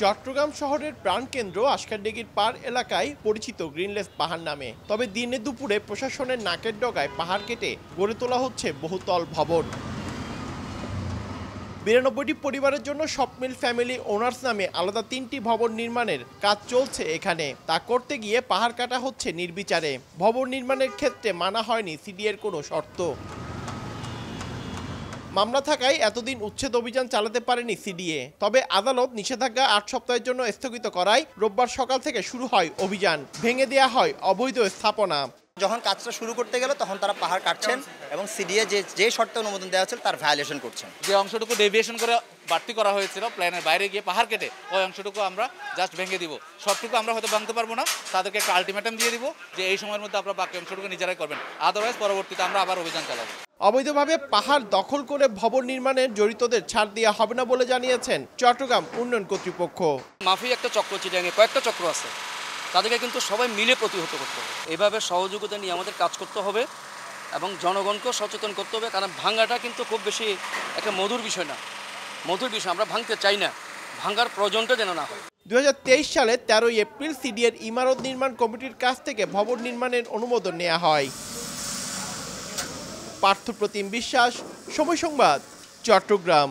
চট্টগ্রাম শহরের প্রাণকেন্দ্র আশকারডীঘির পার এলাকায় পরিচিত গ্রিনলেস পাহাড় নামে। তবে দিনে দুপুরে প্রশাসনের নাকের ডগায় পাহাড় কেটে গড়ে তোলা হচ্ছে বহুতল ভবন। ৯২টি পরিবারের জন্য স্বপ্নিল ফ্যামিলি ওনার্স নামে আলাদা ৩টি ভবন নির্মাণের কাজ চলছে এখানে। তা করতে গিয়ে পাহাড় কাটা হচ্ছে নির্বিচারে। ভবন নির্মাণের ক্ষেত্রে মানা হয়নি সিডিএর কোনো শর্ত। মামলা থাকায় এতদিন উচ্ছেদ অভিযান চালাতে পারেনি সিডিএ। তবে আদালত নিষেধাজ্ঞা ৮ সপ্তাহের জন্য স্থগিত করায় রোববার সকাল থেকে শুরু হয় অভিযান। ভেঙে দেয়া হয় অবৈধ স্থাপনা। যখন কাজটা শুরু করতে গেল তখন তারা পাহাড় কাটছেন এবং সিডিএ যে শর্তে অনুমোদন দেওয়া হয়েছিল তার ভায়োলেশন করছেন। যে অংশটুকু ডেভিয়েশন করে বাড়তি করা হয়েছিল প্ল্যানের বাইরে গিয়ে পাহাড় কেটে, ওই অংশটুকু আমরা জাস্ট ভেঙে দিব। সবটুকু আমরা হয়তো ভাঙতে পারবো না, তাদেরকে একটা আলটিমেটাম দিয়ে দিব যে এই সময়ের মধ্যে আপনারা বাকি অংশটুকু নিজেরাই করবেন, আদারওয়াইজ পরবর্তীতে আমরা আবার অভিযান চালাবো। অবৈধভাবে পাহাড় দখল করে ভবন নির্মাণের জড়িতদের ছাড় দেওয়া হবে না বলে জানিয়েছেন চট্টগ্রাম উন্নয়ন কর্তৃপক্ষ। মাফিয়া একটা চক্র, চিটাঙে কয়েকটা চক্র আছে, তাদেরকে কিন্তু সবাই মিলে প্রতিহত করতে হবে। এইভাবে সহযোগিতা নিয়ে আমাদের কাজ করতে হবে এবং জনগণকেও সচেতন করতে হবে। কারণ ভাঙাটা কিন্তু খুব বেশি একটা মধুর বিষয় না, মধুর বিষয় আমরা ভাঙতে চাই না, ভাঙার প্রয়োজনটা যেন না হয়। ২০২৩ সালে ১৩ এপ্রিল সিডিএর ইমারত নির্মাণ কমিটির কাছ থেকে ভবন নির্মাণের অনুমোদন নেওয়া হয়। পার্থপ্রতিম বিশ্বাস, সময় সংবাদ, চট্টগ্রাম।